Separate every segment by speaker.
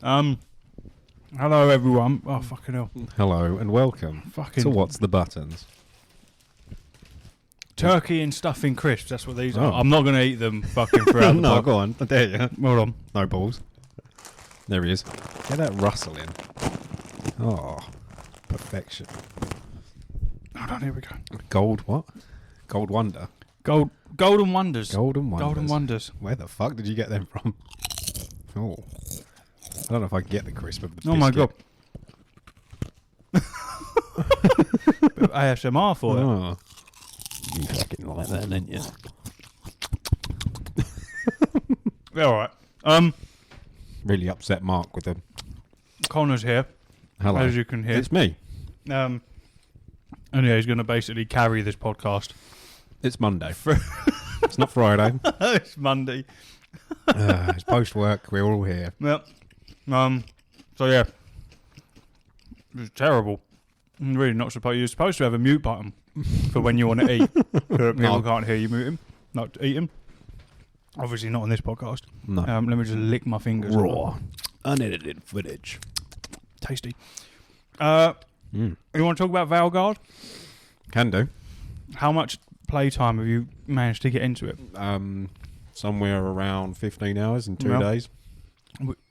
Speaker 1: Hello everyone. Oh, fucking hell.
Speaker 2: Hello and welcome
Speaker 1: Fucking
Speaker 2: to What's the Buttons?
Speaker 1: turkey and stuffing crisps, that's what these
Speaker 2: Oh.
Speaker 1: are. I'm not going to eat them fucking throughout the
Speaker 2: No,
Speaker 1: pod.
Speaker 2: go on. I dare you.
Speaker 1: Hold on.
Speaker 2: No balls. There he is. Get that rustle in. Oh, perfection.
Speaker 1: Hold on, here we go.
Speaker 2: Gold what? Gold Wonder?
Speaker 1: Golden Wonders.
Speaker 2: Golden Wonders.
Speaker 1: Golden Wonders.
Speaker 2: Where the fuck did you get them from? Oh. I don't know if I can get the crisp of the
Speaker 1: Oh my god.
Speaker 2: biscuit.
Speaker 1: Bit of ASMR for it.
Speaker 2: Oh. You fucking like that, didn't you?
Speaker 1: Yeah, alright.
Speaker 2: Really upset Mark with the...
Speaker 1: Connor's here,
Speaker 2: Hello.
Speaker 1: as you can hear.
Speaker 2: It's me.
Speaker 1: And yeah, he's going to basically carry this podcast.
Speaker 2: It's Monday. It's not Friday.
Speaker 1: It's Monday.
Speaker 2: It's post-work. We're all here.
Speaker 1: Yep. So yeah. It was terrible. Really not supposed. You're supposed to have a mute button for when you want to eat. So that people can't hear you muting, not eating. Obviously not on this podcast.
Speaker 2: No.
Speaker 1: Let me just lick my fingers.
Speaker 2: Raw. Unedited footage.
Speaker 1: Tasty. You want to talk about Veilguard?
Speaker 2: Can do.
Speaker 1: How much playtime have you managed to get into it?
Speaker 2: Somewhere around 15 hours in 2 days.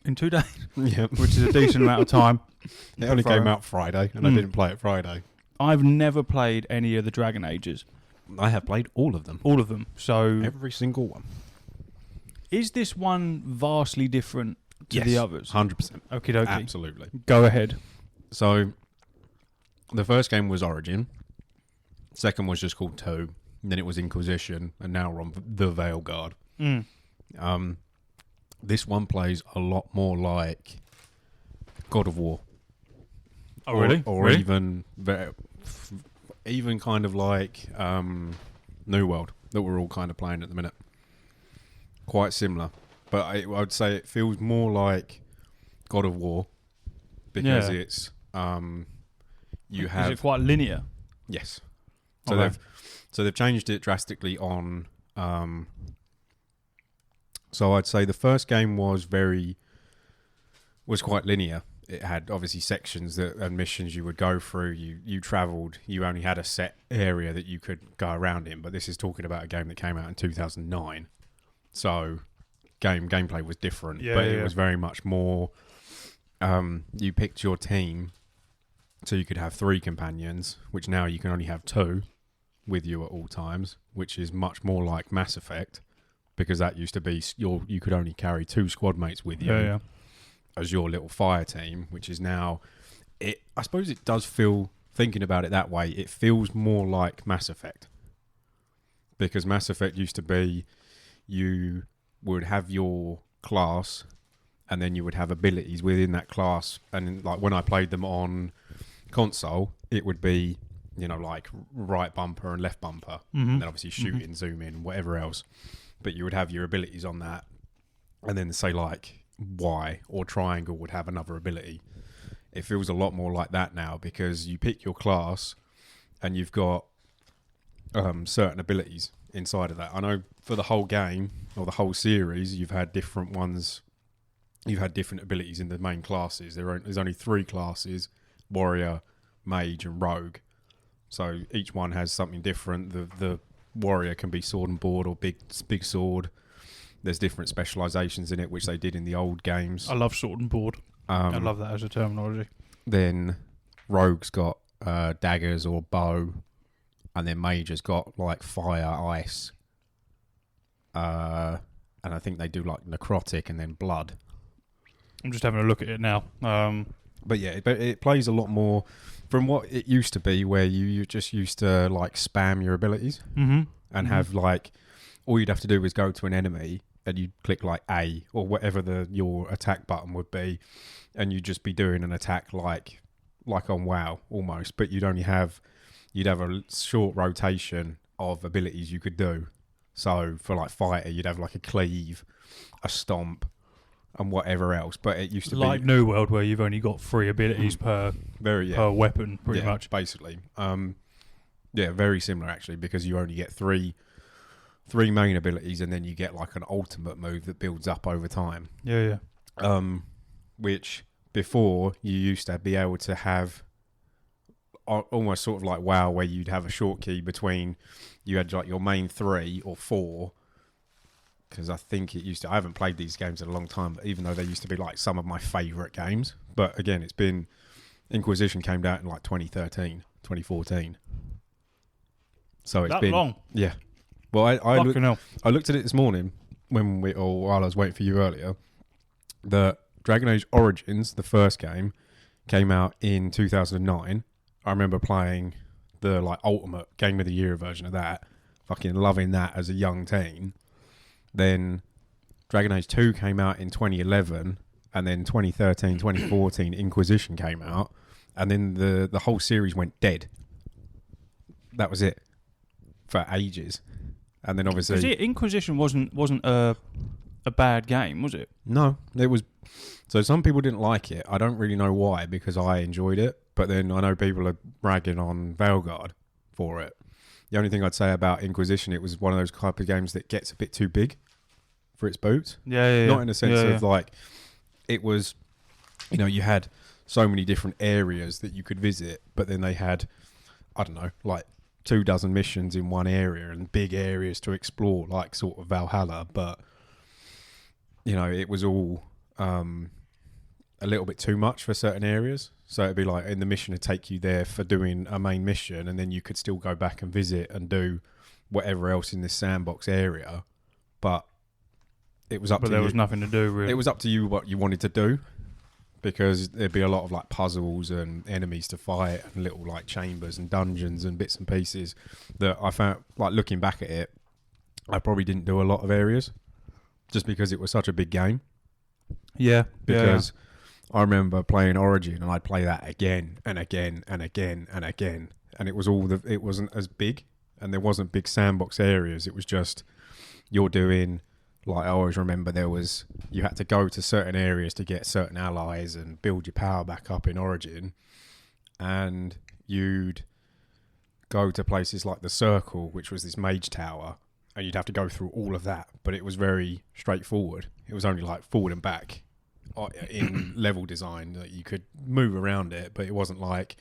Speaker 1: In 2 days?
Speaker 2: Yeah.
Speaker 1: Which is a decent amount of time.
Speaker 2: It only came out Friday, and I didn't play it Friday.
Speaker 1: I've never played any of the Dragon Ages.
Speaker 2: I have played all of them.
Speaker 1: All of them. So
Speaker 2: Every single one.
Speaker 1: is this one vastly different to the others?
Speaker 2: 100%.
Speaker 1: Okie dokie.
Speaker 2: Absolutely.
Speaker 1: Go ahead.
Speaker 2: So, the first game was Origin. Second was just called 2. And then it was Inquisition. And now we're on the Veilguard. This one plays a lot more like God of War.
Speaker 1: Oh, really?
Speaker 2: Or
Speaker 1: Really?
Speaker 2: even kind of like New World that we're all kind of playing at the minute. Quite similar. But I would say it feels more like God of War because it's you have...
Speaker 1: Is it quite linear?
Speaker 2: Yes. So they've changed it drastically on... so I'd say the first game was quite linear. It had obviously sections and missions you would go through. You travelled. You only had a set area that you could go around in. But this is talking about a game that came out in 2009. So gameplay was different. It was very much more... you picked your team so you could have 3 companions, which now you can only have 2 with you at all times, which is much more like Mass Effect, because that used to be you could only carry 2 squad mates with you as your little fire team, which is now... I suppose it does feel, thinking about it that way, it feels more like Mass Effect. Because Mass Effect used to be, you would have your class, and then you would have abilities within that class. And like when I played them on console, it would be, like right bumper and left bumper.
Speaker 1: Mm-hmm.
Speaker 2: And then obviously shoot in, zoom in, whatever else. But you would have your abilities on that. And then say like Y or triangle would have another ability. It feels a lot more like that now because you pick your class and you've got certain abilities inside of that. I know for the whole game or the whole series, you've had different ones. You've had different abilities in the main classes. There's only 3 classes: warrior, mage, and rogue. So each one has something different. The warrior can be sword and board or big sword. There's different specializations in it, which they did in the old games.
Speaker 1: I love sword and board. I love that as a terminology.
Speaker 2: Then rogue's got daggers or bow, and then mage has got like fire, ice, and I think they do like necrotic and then blood.
Speaker 1: I'm just having a look at it now.
Speaker 2: But yeah, it plays a lot more from what it used to be, where you just used to like spam your abilities and have like all you'd have to do was go to an enemy and you'd click like A or whatever your attack button would be, and you'd just be doing an attack like on WoW almost, but you'd have a short rotation of abilities you could do. So for like fighter, you'd have like a cleave, a stomp, and whatever else. But it used to be
Speaker 1: like New World, where you've only got 3 abilities per weapon, pretty much.
Speaker 2: Basically. Very similar actually, because you only get three main abilities, and then you get like an ultimate move that builds up over time.
Speaker 1: Yeah.
Speaker 2: which before you used to be able to have almost sort of like WoW, where you'd have a short key between, you had like your main 3 or 4, because I think it used to, I haven't played these games in a long time, but even though they used to be like some of my favourite games, but again, it's been, Inquisition came out in like 2013, 2014. So it's been
Speaker 1: long.
Speaker 2: Yeah. Well, I looked at it this morning while I was waiting for you earlier. The Dragon Age Origins, the first game, came out in 2009. I remember playing the like ultimate Game of the Year version of that, fucking loving that as a young teen. Then Dragon Age 2 came out in 2011, and then 2013, 2014 Inquisition came out, and then the whole series went dead. That was it for ages. And then obviously
Speaker 1: Inquisition wasn't a bad game, was it?
Speaker 2: No, it was. So some people didn't like it. I don't really know why, because I enjoyed it. But then I know people are ragging on Veilguard for it. The only thing I'd say about Inquisition, it was one of those type of games that gets a bit too big for its boots.
Speaker 1: Yeah.
Speaker 2: Not in a sense of like, it was, you had so many different areas that you could visit, but then they had, I don't know, like 24 missions in one area and big areas to explore, like sort of Valhalla. But, it was all a little bit too much for certain areas. So it'd be like in the mission to take you there for doing a main mission, and then you could still go back and visit and do whatever else in this sandbox area. But it was up to you.
Speaker 1: But there was nothing to do, really.
Speaker 2: It was up to you what you wanted to do, because there'd be a lot of like puzzles and enemies to fight and little like chambers and dungeons and bits and pieces that I found, like looking back at it, I probably didn't do a lot of areas just because it was such a big game.
Speaker 1: Yeah.
Speaker 2: Because I remember playing Origin and I'd play that again and again and again and again. And it wasn't as big, and there wasn't big sandbox areas. It was just, you're doing, like I always remember you had to go to certain areas to get certain allies and build your power back up in Origin. And you'd go to places like the Circle, which was this mage tower, and you'd have to go through all of that. But it was very straightforward. It was only like forward and back in level design that you could move around it, but it wasn't like,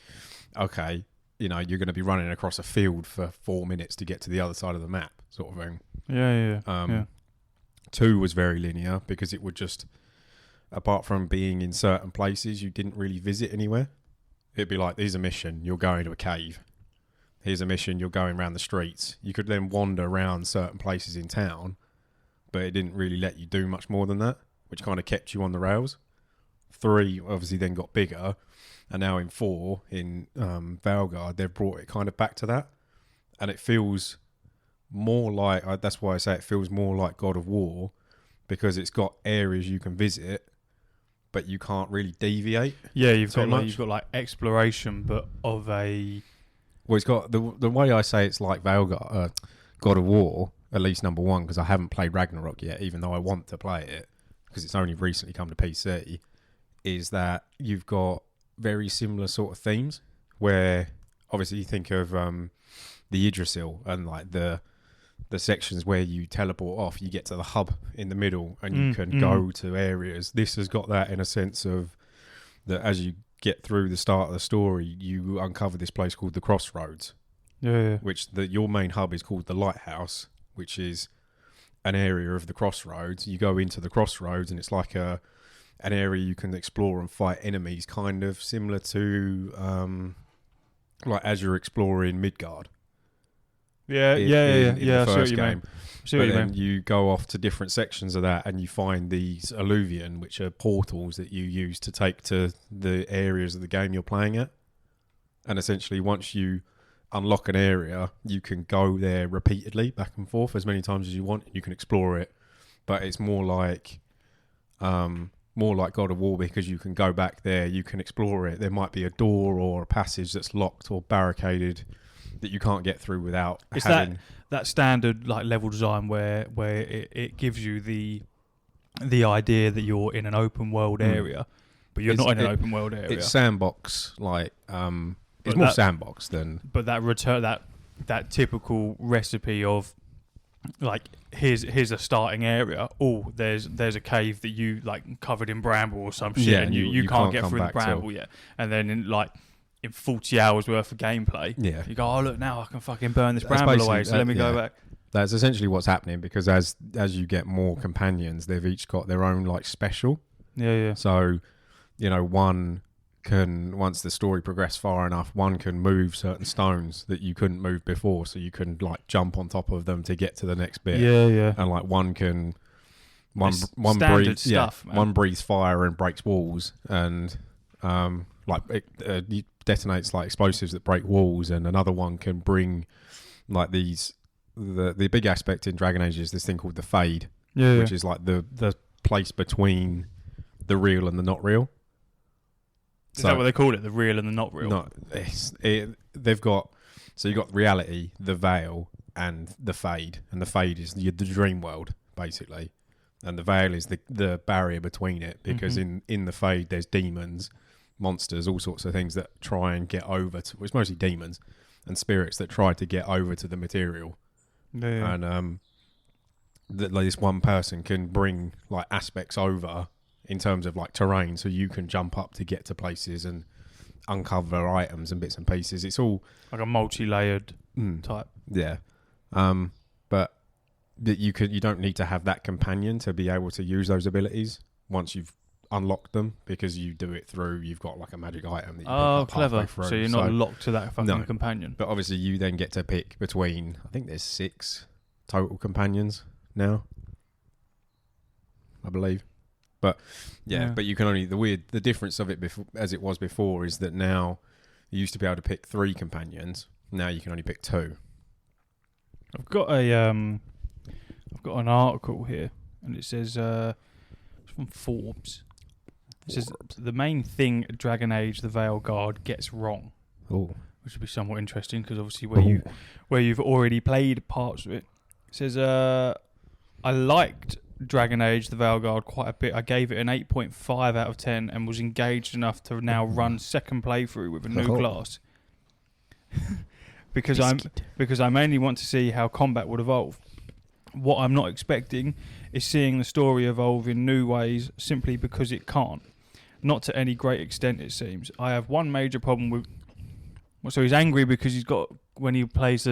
Speaker 2: okay, you're going to be running across a field for 4 minutes to get to the other side of the map, sort of thing.
Speaker 1: Yeah.
Speaker 2: 2 was very linear, because it would just, apart from being in certain places, you didn't really visit anywhere. It'd be like, here's a mission, you're going to a cave. Here's a mission, you're going around the streets. You could then wander around certain places in town, but it didn't really let you do much more than that, which kind of kept you on the rails. 3 obviously then got bigger, and now in 4, in Veilguard, they've brought it kind of back to that, and it feels more like, that's why I say it feels more like God of War, because it's got areas you can visit, but you can't really deviate.
Speaker 1: Yeah, you've got like exploration, but of a...
Speaker 2: Well, it's got, the way I say it's like Veilguard, God of War, at least number 1, because I haven't played Ragnarok yet, even though I want to play it, because it's only recently come to PC, is that you've got very similar sort of themes, where obviously you think of the Yggdrasil and like the sections where you teleport off, you get to the hub in the middle and you can go to areas. This has got that in a sense of that as you get through the start of the story, you uncover this place called the Crossroads.
Speaker 1: Yeah.
Speaker 2: Which your main hub is called the Lighthouse, which is an area of the Crossroads. You go into the Crossroads and it's like an area you can explore and fight enemies, kind of similar to like as you're exploring Midgard.
Speaker 1: Yeah.
Speaker 2: In the first game.
Speaker 1: But
Speaker 2: then you go off to different sections of that and you find these alluvion, which are portals that you use to take to the areas of the game you're playing at. And essentially, once you unlock an area, you can go there repeatedly, back and forth, as many times as you want. You can explore it, but it's more like God of War, because you can go back there, you can explore it. There might be a door or a passage that's locked or barricaded that you can't get through without having...
Speaker 1: that standard like level design where it gives you the idea that you're in an open world area, but you're not in an open world area.
Speaker 2: It's sandbox, like it's more sandbox than.
Speaker 1: But that typical recipe of like here's a starting area. Oh, there's a cave that you like covered in bramble or some shit, and you can't get through the bramble yet. And then in 40 hours worth of gameplay, you go, oh look, now I can fucking burn this bramble away. So let me go back.
Speaker 2: That's essentially what's happening, because as you get more companions, they've each got their own like special.
Speaker 1: Yeah.
Speaker 2: So, one can, once the story progressed far enough, one can move certain stones that you couldn't move before, so you can like jump on top of them to get to the next bit.
Speaker 1: Yeah.
Speaker 2: And like one
Speaker 1: breathes stuff.
Speaker 2: One breathes fire and breaks walls, and it detonates like explosives that break walls, and another one can bring like these. The big aspect in Dragon Age is this thing called the Fade, which is like the place between the real and the not real.
Speaker 1: Is that what they call it? The real and the not real?
Speaker 2: They've got, so you've got reality, the veil, and the Fade. And the Fade is the dream world, basically. And the veil is the barrier between it, because in the Fade there's demons, monsters, all sorts of things that try and get over to, well, it's mostly demons and spirits that try to get over to the material.
Speaker 1: Yeah.
Speaker 2: And this one person can bring like aspects over in terms of like terrain, so you can jump up to get to places and uncover items and bits and pieces. It's all
Speaker 1: like a multi-layered type.
Speaker 2: Yeah. But that you don't need to have that companion to be able to use those abilities once you've unlocked them, because you do it through, you've got like a magic item that you pick up
Speaker 1: clever.
Speaker 2: through.
Speaker 1: So you're not locked to that fucking companion.
Speaker 2: But obviously you then get to pick between, I think there's 6 total companions now, I believe. But but you can only, the difference of it as it was before is that now you used to be able to pick 3 companions. Now you can only pick 2.
Speaker 1: I've got an article here, and it says it's from Forbes. It says the main thing Dragon Age: The Veilguard gets wrong, which would be somewhat interesting, because obviously where you've already played parts of it. It says I liked Dragon Age: The Veilguard quite a bit. I gave it an 8.5 out of 10 and was engaged enough to now run second playthrough with a new class. because I mainly want to see how combat would evolve. What I'm not expecting is seeing the story evolve in new ways simply because it can't. Not to any great extent, it seems. I have one major problem with... So he's angry because he's got... When he plays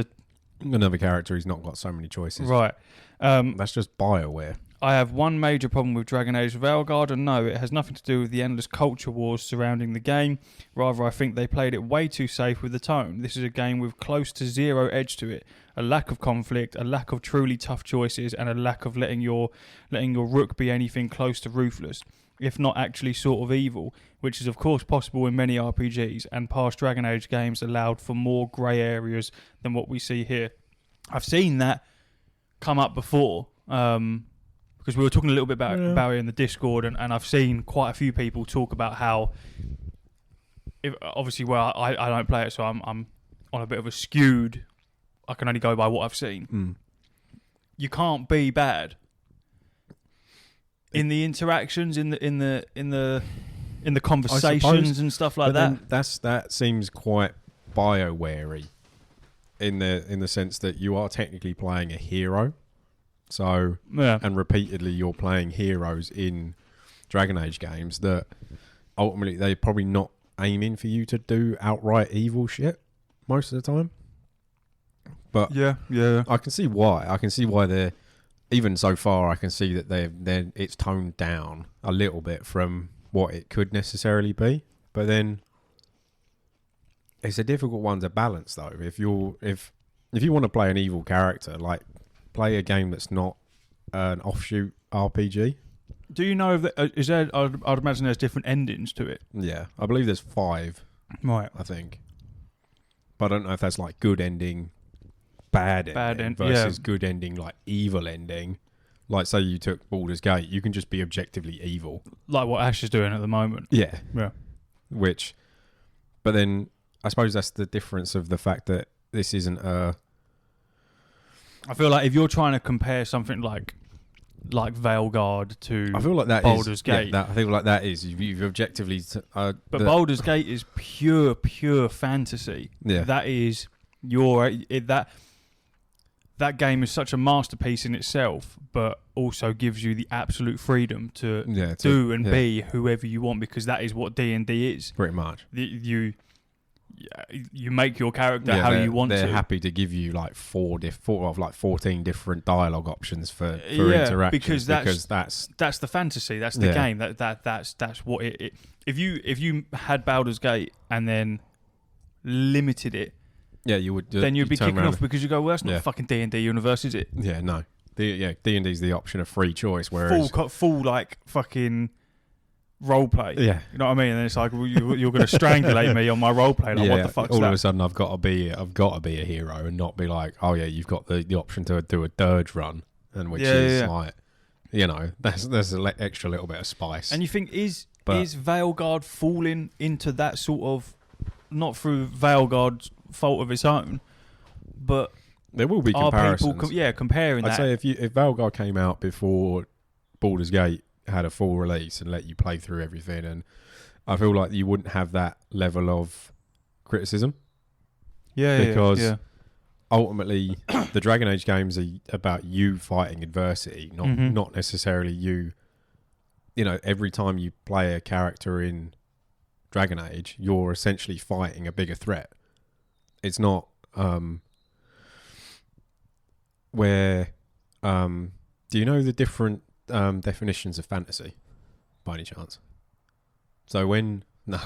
Speaker 2: another character, he's not got so many choices.
Speaker 1: Right.
Speaker 2: That's just BioWare.
Speaker 1: I have one major problem with Dragon Age Veilguard, and no, it has nothing to do with the endless culture wars surrounding the game. Rather, I think they played it way too safe with the tone. This is a game with close to zero edge to it, a lack of conflict, a lack of truly tough choices, and a lack of letting your rook be anything close to ruthless, if not actually sort of evil, which is of course possible in many RPGs, and past Dragon Age games allowed for more grey areas than what we see here. I've seen that come up before, because we were talking a little bit about it in the Discord, and I've seen quite a few people talk about how, obviously, I don't play it, so I'm on a bit of a skewed. I can only go by what I've seen. You can't be bad in the interactions, in the conversations and stuff like that.
Speaker 2: That seems quite BioWare-y in the sense that you are technically playing a hero. So, and repeatedly you're playing heroes in Dragon Age games that ultimately they're probably not aiming for you to do outright evil shit most of the time. But
Speaker 1: yeah,
Speaker 2: I can see why. I can see why they're, even so far, I can see that it's toned down a little bit from what it could necessarily be. But then it's a difficult one to balance, though. If you want to play an evil character, like, play a game that's not an offshoot RPG.
Speaker 1: Do you know if is there? I'd imagine there's different endings to it.
Speaker 2: Yeah, I believe there's 5.
Speaker 1: Right,
Speaker 2: I think. But I don't know if that's like good ending, bad ending versus good ending, like evil ending. Like, say you took Baldur's Gate, you can just be objectively evil,
Speaker 1: like what Ash is doing at the moment.
Speaker 2: Yeah.
Speaker 1: But
Speaker 2: then I suppose that's the difference of the fact that this isn't a.
Speaker 1: I feel like if you're trying to compare something like Veilguard to,
Speaker 2: I feel like that
Speaker 1: Baldur's Gate.
Speaker 2: I feel like that is you've objectively.
Speaker 1: But Baldur's Gate is pure fantasy.
Speaker 2: Yeah,
Speaker 1: that is that game is such a masterpiece in itself, but also gives you the absolute freedom to do and be whoever you want, because that is what D&D is.
Speaker 2: Pretty much.
Speaker 1: You make your character how you want to.
Speaker 2: They're happy to give you like 14 different dialogue options for interaction, because
Speaker 1: that's the fantasy. That's the game. That's what it. If you had Baldur's Gate and then limited it,
Speaker 2: you would.
Speaker 1: Then you'd be kicking off, because you go, well, that's not fucking D&D universe, is it?
Speaker 2: Yeah, no. D&D's the option of free choice, whereas
Speaker 1: full like fucking role play.
Speaker 2: Yeah,
Speaker 1: you know what I mean. And it's like, well, you're going to strangulate me on my role play. Like, what the fuck's
Speaker 2: all
Speaker 1: that?
Speaker 2: of a sudden, I've got to be a hero and not be like, oh yeah, you've got the option to do a dirge run, and which is like, there's an extra little bit of spice.
Speaker 1: And you think is Veilguard falling into that sort of, not through Veilguard's fault of its own, but
Speaker 2: there will be comparisons.
Speaker 1: Comparing that.
Speaker 2: I'd say if Veilguard came out before Baldur's Gate had a full release and let you play through everything, and I feel like you wouldn't have that level of criticism. Because ultimately the Dragon Age games are about you fighting adversity, not necessarily you. Every time you play a character in Dragon Age, you're essentially fighting a bigger threat. It's not where do you know the different definitions of fantasy by any chance? So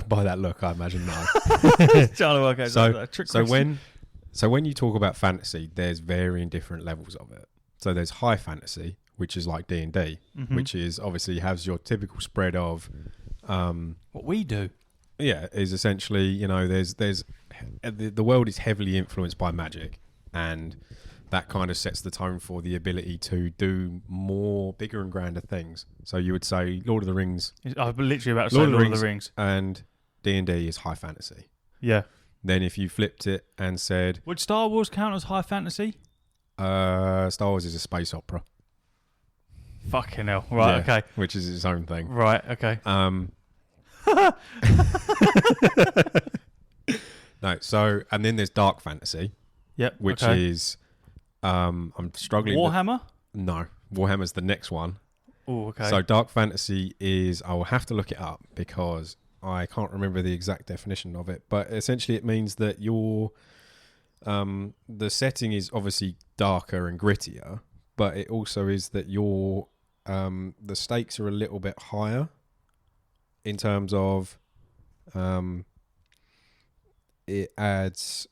Speaker 2: by that look, I imagine no.
Speaker 1: Trying to work out
Speaker 2: so when you talk about fantasy, there's varying different levels of it. So there's high fantasy, which is like D&D, which is obviously has your typical spread of
Speaker 1: what we do.
Speaker 2: Yeah, is essentially, there's the world is heavily influenced by magic, and that kind of sets the tone for the ability to do more bigger and grander things. So you would say Lord of the Rings.
Speaker 1: I'm literally about to say Lord of the Rings.
Speaker 2: And D&D is high fantasy.
Speaker 1: Yeah.
Speaker 2: Then if you flipped it and said,
Speaker 1: would Star Wars count as high fantasy?
Speaker 2: Star Wars is a space opera.
Speaker 1: Fucking hell. Right, okay.
Speaker 2: Which is its own thing.
Speaker 1: Right, okay.
Speaker 2: No, so, and then there's dark fantasy.
Speaker 1: Yep.
Speaker 2: Which is, I'm struggling.
Speaker 1: Warhammer?
Speaker 2: No, Warhammer's the next one.
Speaker 1: Oh, okay.
Speaker 2: So dark fantasy is, I will have to look it up because I can't remember the exact definition of it, but essentially it means that the setting is obviously darker and grittier, but it also is that the stakes are a little bit higher in terms of it adds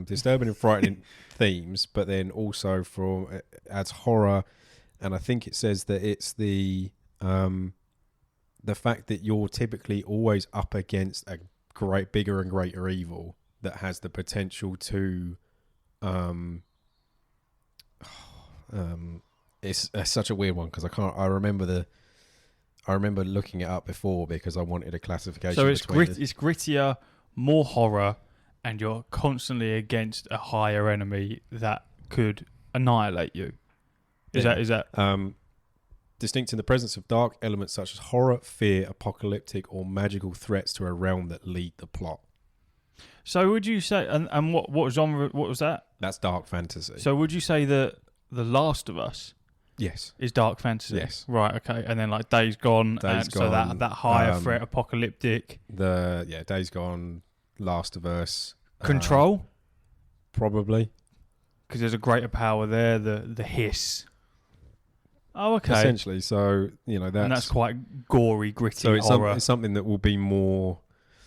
Speaker 2: disturbing and frightening themes, but then also it adds horror, and I think it says that it's the fact that you're typically always up against a bigger and greater evil that has the potential to it's such a weird one because I remember looking it up before because I wanted a classification.
Speaker 1: So it's grittier, more horror, and you're constantly against a higher enemy that could annihilate you. Is that
Speaker 2: distinct in the presence of dark elements such as horror, fear, apocalyptic, or magical threats to a realm that lead the plot.
Speaker 1: So would you say, and what genre, what was that?
Speaker 2: That's dark fantasy.
Speaker 1: So would you say that The Last of Us is dark fantasy?
Speaker 2: Yes.
Speaker 1: Right, okay. And then like Days Gone, so that higher threat, apocalyptic.
Speaker 2: Days Gone, Last of Us.
Speaker 1: Control?
Speaker 2: Probably.
Speaker 1: Because there's a greater power there, the hiss. Oh, okay.
Speaker 2: Essentially, so, that's
Speaker 1: quite gory, gritty horror.
Speaker 2: It's something that will be more...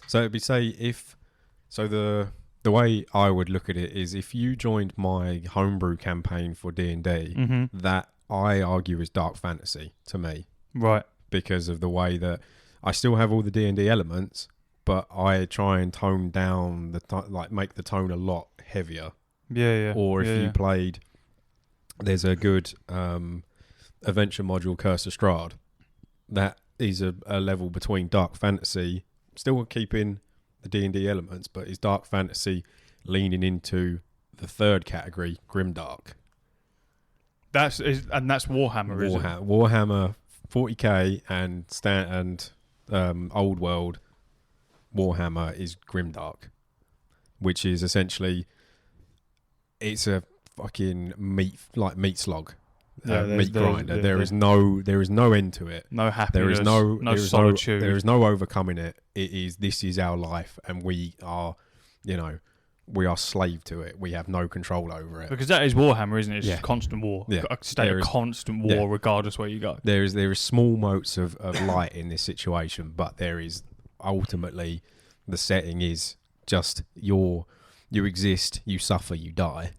Speaker 2: So it'd be, the way I would look at it is if you joined my homebrew campaign for D&D, that I argue is dark fantasy to me.
Speaker 1: Right.
Speaker 2: Because of the way that I still have all the D&D elements, but I try and tone down make the tone a lot heavier.
Speaker 1: Yeah.
Speaker 2: Or if you played, there's a good adventure module, Curse of Strahd. That is a level between dark fantasy, still keeping the D&D elements, but is dark fantasy leaning into the third category, grimdark.
Speaker 1: That's Warhammer, is it?
Speaker 2: Warhammer 40k and old world Warhammer is grimdark, which is essentially it's a fucking meat slog.
Speaker 1: there's-
Speaker 2: Meat grinder.
Speaker 1: there's-
Speaker 2: There is no end to it.
Speaker 1: No happiness.
Speaker 2: There is no
Speaker 1: solitude.
Speaker 2: there is no overcoming it. This is our life, and we are, we are slave to it. We have no control over it.
Speaker 1: Because that is Warhammer, isn't it? It's
Speaker 2: Yeah.
Speaker 1: just constant war.
Speaker 2: Yeah.
Speaker 1: A state of constant war, regardless where you go.
Speaker 2: There is small motes of light in this situation, but there is ultimately the setting is just you exist, you suffer, you die.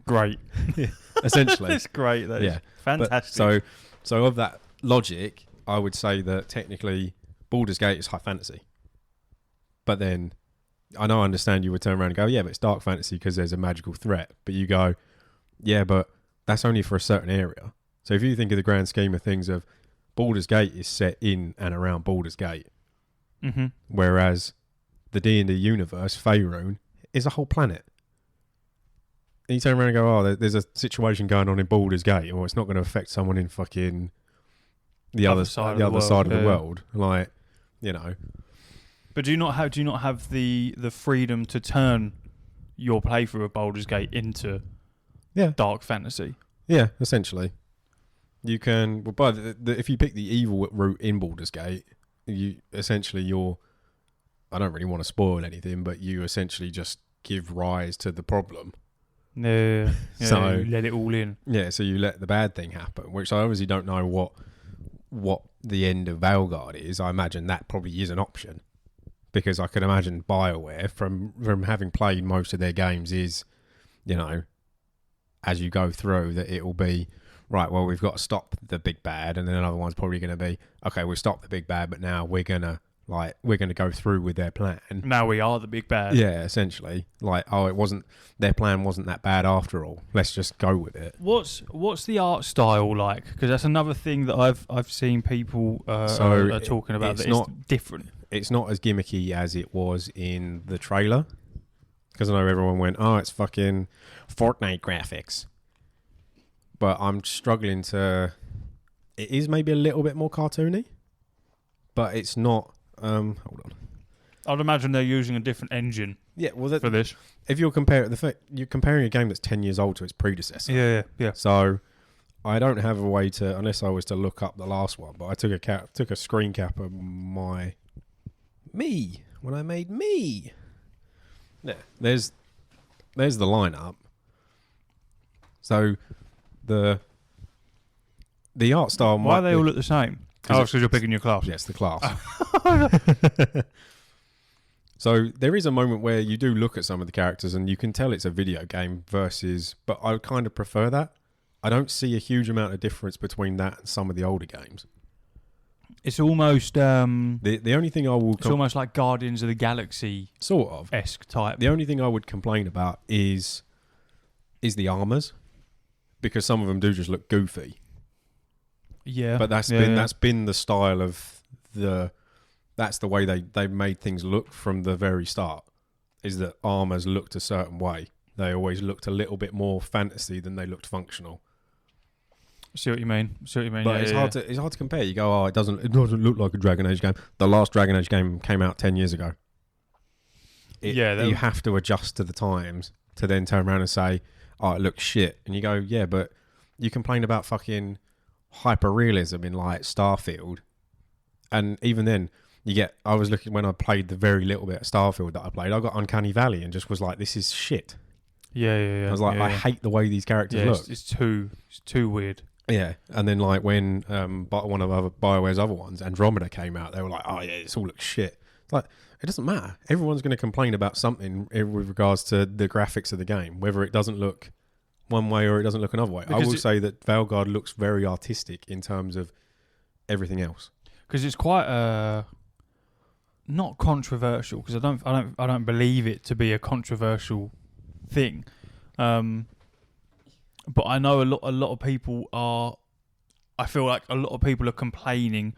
Speaker 1: Great.
Speaker 2: Essentially.
Speaker 1: That's great. That is fantastic.
Speaker 2: But so of that logic, I would say that technically Baldur's Gate is high fantasy. But then I understand you would turn around and go, yeah, but it's dark fantasy because there's a magical threat. But you go, yeah, but that's only for a certain area. So if you think of the grand scheme of things of Baldur's Gate is set in and around Baldur's Gate, whereas the D&D universe, Faerun, is a whole planet. And you turn around and go, oh, there's a situation going on in Baldur's Gate, or it's not going to affect someone in fucking the other side of the world. Like,
Speaker 1: But do you not have the freedom to turn your playthrough of Baldur's Gate into dark fantasy?
Speaker 2: Yeah, essentially. You can, but if you pick the evil route in Baldur's Gate, I don't really want to spoil anything, but you essentially just give rise to the problem.
Speaker 1: Yeah.
Speaker 2: So
Speaker 1: you let it all in.
Speaker 2: Yeah, so you let the bad thing happen, which I obviously don't know what the end of Veilguard is. I imagine that probably is an option, because I can imagine BioWare from having played most of their games is, as you go through that it will be right. Well, we've got to stop the big bad, and then another one's probably going to be okay. We'll stop the big bad, but now we're gonna go through with their plan.
Speaker 1: Now we are the big bad.
Speaker 2: Yeah, essentially. Their plan wasn't that bad after all. Let's just go with it.
Speaker 1: What's the art style like? Because that's another thing that I've seen people are talking about. It's different.
Speaker 2: It's not as gimmicky as it was in the trailer. Because I know everyone went, oh, it's fucking Fortnite graphics. But I'm struggling to... It is maybe a little bit more cartoony. But it's not... hold on.
Speaker 1: I'd imagine they're using a different engine for this.
Speaker 2: If you're comparing a game that's 10 years old to its predecessor.
Speaker 1: Yeah.
Speaker 2: So I don't have a way to, unless I was to look up the last one, but I took a screen cap of when I made me. Yeah, there's the lineup. So the art style.
Speaker 1: Why they all look the same? Because you're picking your class.
Speaker 2: Yes, the class. So there is a moment where you do look at some of the characters and you can tell it's a video game but I kind of prefer that. I don't see a huge amount of difference between that and some of the older games.
Speaker 1: It's almost
Speaker 2: the only thing I will.
Speaker 1: It's almost like Guardians of the Galaxy
Speaker 2: sort of
Speaker 1: esque type.
Speaker 2: The only thing I would complain about is the armors, because some of them do just look goofy.
Speaker 1: Yeah,
Speaker 2: but that's been the style of that's the way they made things look from the very start. Is that armors looked a certain way? They always looked a little bit more fantasy than they looked functional.
Speaker 1: See what you mean.
Speaker 2: But it's hard to compare. You go, oh, it doesn't look like a Dragon Age game. The last Dragon Age game came out 10 years ago. You have to adjust to the times to then turn around and say, oh, it looks shit. And you go, yeah, but you complain about fucking hyper-realism in like Starfield. And even then, I was looking when I played the very little bit of Starfield that I played, I got Uncanny Valley and just was like, this is shit.
Speaker 1: Yeah.
Speaker 2: I was like, I hate the way these characters look.
Speaker 1: It's too weird.
Speaker 2: Yeah, and then like when one of BioWare's other ones, Andromeda, came out, they were like, oh yeah, this all looks shit. It's like, it doesn't matter. Everyone's going to complain about something with regards to the graphics of the game, whether it doesn't look one way or it doesn't look another way. I will say that Veilguard looks very artistic in terms of everything else.
Speaker 1: Because it's quite not controversial, because I don't believe it to be a controversial thing. But I know a lot of people are. I feel like a lot of people are complaining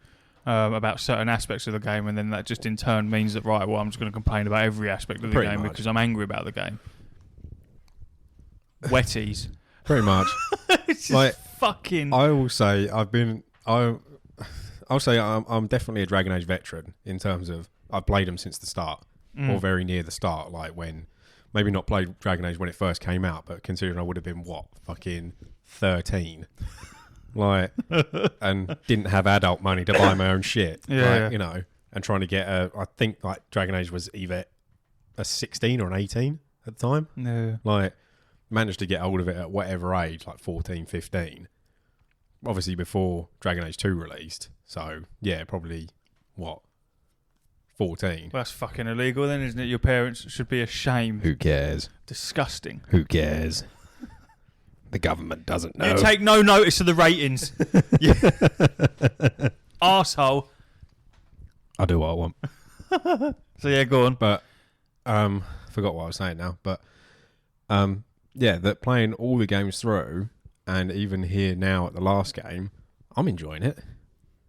Speaker 1: about certain aspects of the game, and then that just in turn means that I'm just going to complain about every aspect of the game because I'm angry about the game. Wetties,
Speaker 2: pretty much.
Speaker 1: It's just fucking.
Speaker 2: I will say I'll say I'm definitely a Dragon Age veteran in terms of I've played them since the start, or very near the start, like when maybe not played Dragon Age when it first came out, but considering I would have been fucking 13, like, and didn't have adult money to buy my own shit, you know, and trying to get I think like Dragon Age was either a 16 or an 18 at the time.
Speaker 1: Yeah.
Speaker 2: Like, managed to get hold of it at whatever age, like 14, 15. Obviously before Dragon Age 2 released. So, yeah, probably, 14.
Speaker 1: Well, that's fucking illegal then, isn't it? Your parents should be ashamed.
Speaker 2: Who cares?
Speaker 1: Disgusting.
Speaker 2: Who cares? The government doesn't know.
Speaker 1: You take no notice of the ratings. Arsehole.
Speaker 2: I do what I want.
Speaker 1: So, yeah, go on.
Speaker 2: But, forgot what I was saying now. But, yeah, that playing all the games through, and even here now at the last game, I'm enjoying it.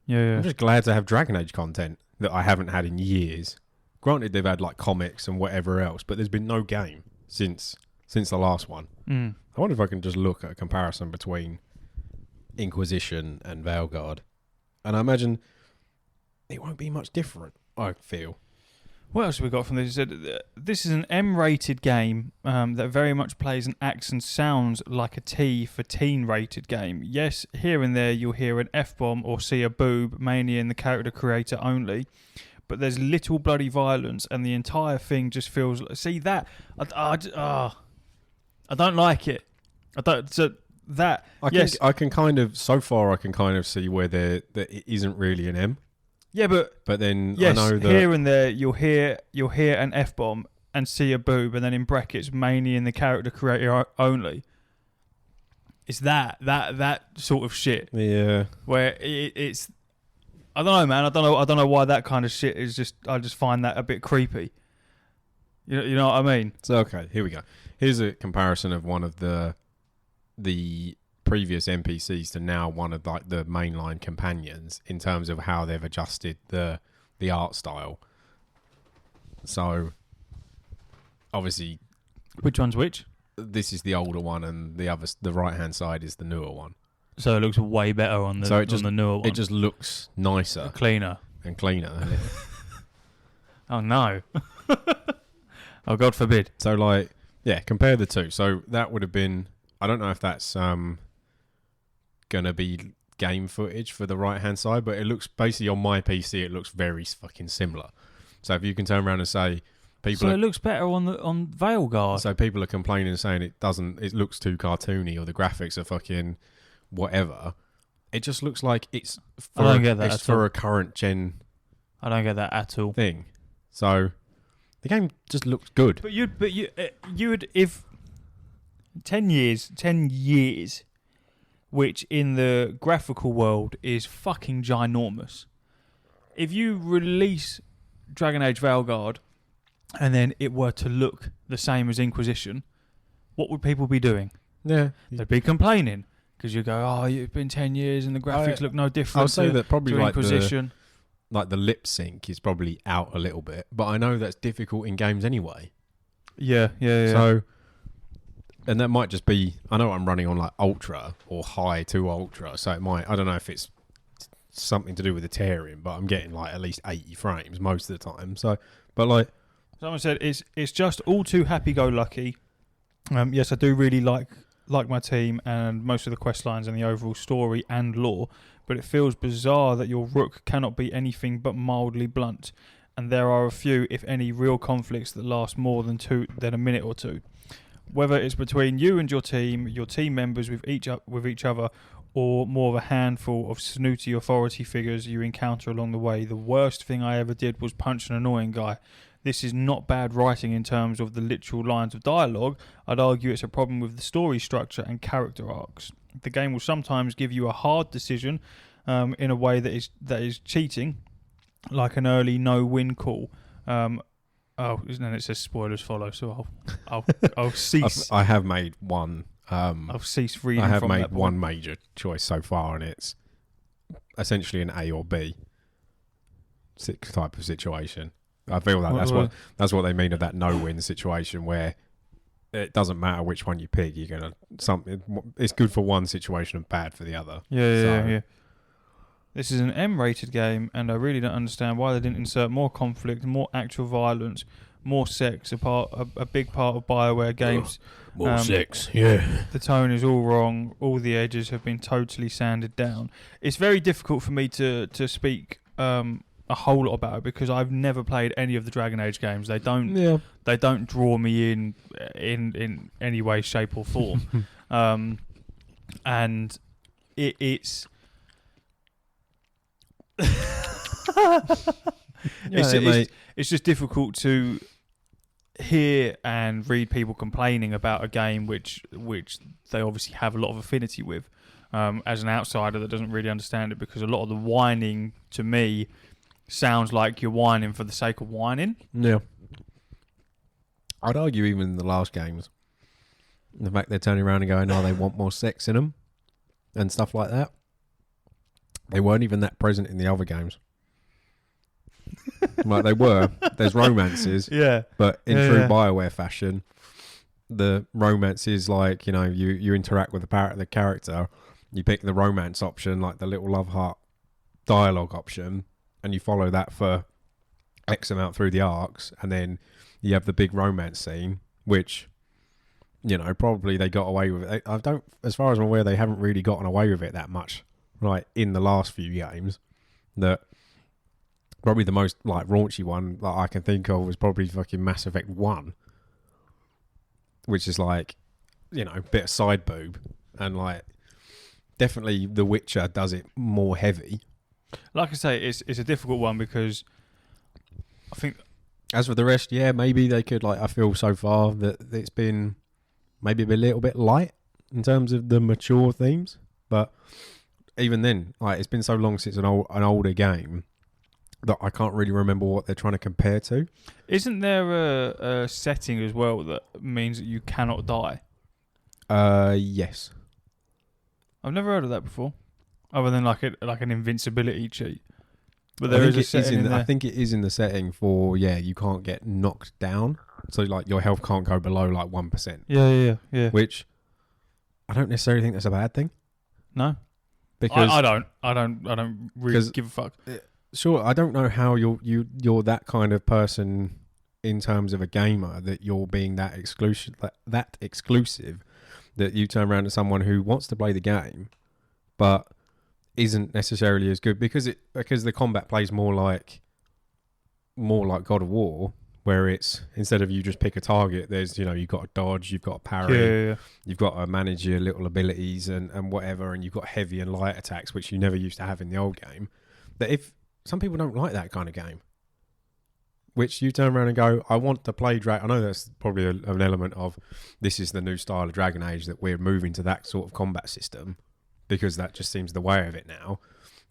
Speaker 1: Yeah.
Speaker 2: I'm just glad to have Dragon Age content that I haven't had in years. Granted, they've had like comics and whatever else, but there's been no game since the last one. I wonder if I can just look at a comparison between Inquisition and Veilguard, and I imagine it won't be much different. I feel.
Speaker 1: What else have we got from this? It said, this is an M-rated game that very much plays and acts and sounds like a T for teen-rated game. Yes, here and there you'll hear an F-bomb or see a boob, mainly in the character creator only. But there's little bloody violence, and the entire thing just feels... See, that... I don't like it. I don't... So that...
Speaker 2: I can kind of... So far, I can kind of see where that it isn't really an M.
Speaker 1: Yeah, but
Speaker 2: then
Speaker 1: yes,
Speaker 2: I know that
Speaker 1: here and there you'll hear an F-bomb and see a boob, and then in brackets, mainly in the character creator only. It's that sort of shit.
Speaker 2: Yeah.
Speaker 1: Where it's, I don't know, man. I don't know why that kind of shit is just. I just find that a bit creepy. You know what I mean?
Speaker 2: So okay, here we go. Here's a comparison of one of the previous NPCs to now one of like the mainline companions in terms of how they've adjusted the art style. So obviously,
Speaker 1: which one's which?
Speaker 2: This is the older one, and the right hand side is the newer one.
Speaker 1: So it looks way better on the newer one.
Speaker 2: It just looks nicer,
Speaker 1: cleaner. Oh no! Oh God forbid.
Speaker 2: So like, yeah, compare the two. So that would have been. I don't know if that's gonna be game footage for the right hand side, but it looks basically on my PC. It looks very fucking similar. So if you can turn around and say people,
Speaker 1: it looks better on Veilguard.
Speaker 2: So people are complaining and saying it doesn't. It looks too cartoony, or the graphics are fucking whatever. It just looks like it's.
Speaker 1: I don't get that.
Speaker 2: It's for a current gen.
Speaker 1: I don't get that at all.
Speaker 2: Thing. So the game just looks good.
Speaker 1: But you would if 10 years, which in the graphical world is fucking ginormous. If you release Dragon Age Veilguard and then it were to look the same as Inquisition, what would people be doing?
Speaker 2: Yeah.
Speaker 1: They'd be complaining because you go, oh, it's been 10 years and the graphics look no different.
Speaker 2: I'll say that probably like
Speaker 1: Inquisition.
Speaker 2: The lip sync is probably out a little bit, but I know that's difficult in games anyway.
Speaker 1: Yeah.
Speaker 2: So, and that might just be, I know I'm running on like ultra or high to ultra, so it might, I don't know if it's something to do with the tearing, but I'm getting like at least 80 frames most of the time. So, but like
Speaker 1: someone said, it's just all too happy-go-lucky. Yes, I do really like my team and most of the quest lines and the overall story and lore, but it feels bizarre that your rook cannot be anything but mildly blunt, and there are a few, if any, real conflicts that last more than a minute or two. Whether it's between you and your team members with each other, or more of a handful of snooty authority figures you encounter along the way. The worst thing I ever did was punch an annoying guy. This is not bad writing in terms of the literal lines of dialogue. I'd argue it's a problem with the story structure and character arcs. The game will sometimes give you a hard decision in a way that is cheating, like an early no-win call. And it says spoilers follow, so I'll cease.
Speaker 2: I have made one.
Speaker 1: I'll cease reading.
Speaker 2: I have made one major choice so far, and it's essentially an A or B type of situation. I feel that that's what they mean of that no-win situation, where it doesn't matter which one you pick. You're gonna something. It's good for one situation and bad for the other.
Speaker 1: Yeah. This is an M-rated game, and I really don't understand why they didn't insert more conflict, more actual violence, more sex. A big part of BioWare games.
Speaker 2: More sex, yeah.
Speaker 1: The tone is all wrong. All the edges have been totally sanded down. It's very difficult for me to speak a whole lot about it because I've never played any of the Dragon Age games. They don't draw me in any way, shape, or form. And it's it's just difficult to hear and read people complaining about a game which they obviously have a lot of affinity with, as an outsider that doesn't really understand it, because a lot of the whining to me sounds like you're whining for the sake of whining.
Speaker 2: Yeah. I'd argue even in the last games, the fact they're turning around and going, oh, they want more sex in them and stuff like that. They weren't even that present in the other games. Like they were. There's romances.
Speaker 1: Yeah.
Speaker 2: But in true BioWare fashion, the romance is like, you interact with the character, you pick the romance option, like the little love heart dialogue option, and you follow that for X amount through the arcs, and then you have the big romance scene, which, probably they got away with it. As far as I'm aware, they haven't really gotten away with it that much, right, in the last few games. That probably the most like raunchy one that I can think of was probably fucking Mass Effect 1, which is like, a bit of side boob, and like definitely The Witcher does it more heavy.
Speaker 1: Like I say, it's a difficult one because I think.
Speaker 2: As for the rest, yeah, maybe they could, like, I feel so far that it's been maybe a little bit light in terms of the mature themes, but even then, like, it's been so long since an older game that I can't really remember what they're trying to compare to.
Speaker 1: Isn't there a setting as well that means that you cannot die?
Speaker 2: Yes.
Speaker 1: I've never heard of that before, other than like an invincibility cheat. But there is a setting in there.
Speaker 2: I think it is in the setting for, you can't get knocked down. So, like, your health can't go below, like, 1%.
Speaker 1: Yeah.
Speaker 2: Which, I don't necessarily think that's a bad thing.
Speaker 1: No.
Speaker 2: Because
Speaker 1: I don't really give a fuck.
Speaker 2: Sure, I don't know how you're that kind of person in terms of a gamer, that you're being that exclusive, that you turn around to someone who wants to play the game, but isn't necessarily as good because the combat plays more like God of War, where it's, instead of you just pick a target, there's you've got to dodge, you've got to parry, you've got to manage your little abilities and whatever, and you've got heavy and light attacks, which you never used to have in the old game. But if some people don't like that kind of game, which you turn around and go, I want to play Dragon. I know that's probably an element of, this is the new style of Dragon Age, that we're moving to that sort of combat system, because that just seems the way of it now,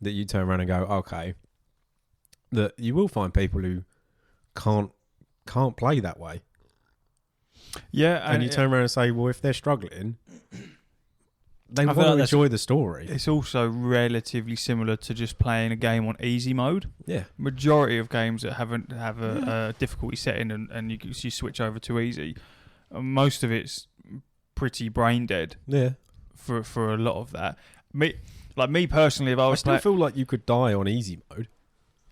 Speaker 2: that you turn around and go, okay, that you will find people who can't play that way.
Speaker 1: Yeah.
Speaker 2: And you turn around and say, well, if they're struggling, they want to enjoy the story.
Speaker 1: It's also relatively similar to just playing a game on easy mode.
Speaker 2: Yeah.
Speaker 1: Majority of games that have a difficulty setting and you switch over to easy, most of it's pretty brain dead.
Speaker 2: Yeah.
Speaker 1: For a lot of that. Me personally, if I
Speaker 2: still feel like you could die on easy mode.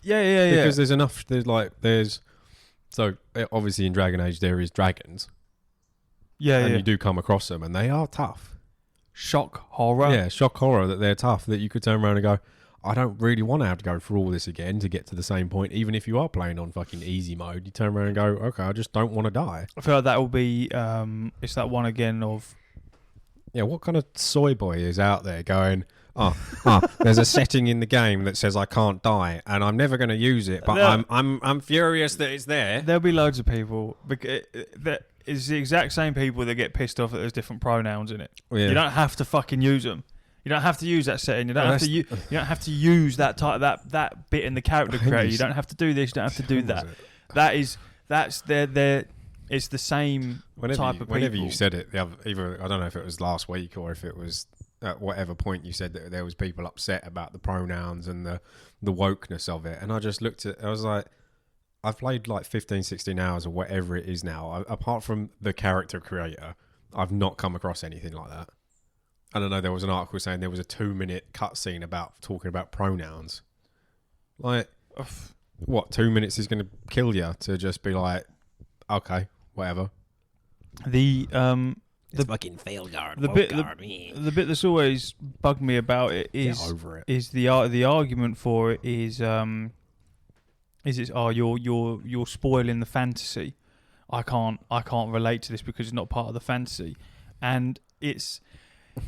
Speaker 1: Yeah.
Speaker 2: Because there's enough. So obviously in Dragon Age there is dragons. And you do come across them, and they are tough.
Speaker 1: Shock horror.
Speaker 2: Yeah, shock horror that they're tough. That you could turn around and go, I don't really want to have to go through all this again to get to the same point. Even if you are playing on fucking easy mode, you turn around and go, okay, I just don't want to die.
Speaker 1: I feel like that will be. It's that one again of.
Speaker 2: Yeah, what kind of soy boy is out there going, there's a setting in the game that says I can't die, and I'm never going to use it, but I'm furious that it's there.
Speaker 1: There'll be loads of people that is the exact same people that get pissed off that there's different pronouns in it. Yeah. You don't have to fucking use them. You don't have to use that setting. You don't have to. You don't have to use that that bit in the character creator. You don't have to do this. You don't have to do that. That's their. It's the same type of people.
Speaker 2: Whenever you said it, either I don't know if it was last week or if it was at whatever point you said that there was people upset about the pronouns and the wokeness of it, and I just looked at. I was like, I've played like 15, 16 hours or whatever it is now. Apart from the character creator, I've not come across anything like that. I don't know, there was an article saying there was a 2-minute cutscene about talking about pronouns. Like, what, 2 minutes is going to kill you to just be like, okay, whatever.
Speaker 1: The
Speaker 3: fucking Veilguard.
Speaker 1: the bit that's always bugged me about it is
Speaker 2: Get over it.
Speaker 1: is the argument for it is it's you're spoiling the fantasy. I can't relate to this because it's not part of the fantasy, and it's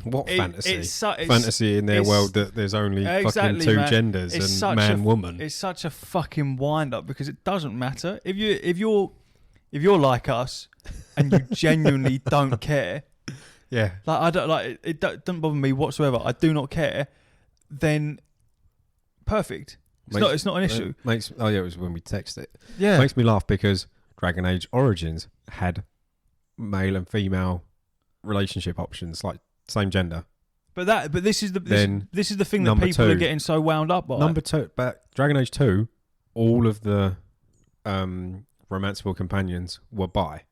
Speaker 2: What fantasy?
Speaker 1: It's
Speaker 2: fantasy in their world that there's only fucking two genders and man woman.
Speaker 1: It's such a fucking wind up because it doesn't matter if you're like us and you genuinely don't care.
Speaker 2: Yeah,
Speaker 1: like I don't like it. Doesn't bother me whatsoever. I do not care. Then perfect. It's not an issue.
Speaker 2: It was when we texted it.
Speaker 1: Yeah,
Speaker 2: Makes me laugh because Dragon Age Origins had male and female relationship options, like same gender.
Speaker 1: But this is the thing that people are getting so wound up by.
Speaker 2: Number 2, but Dragon Age 2, all of the romanceable companions were bi.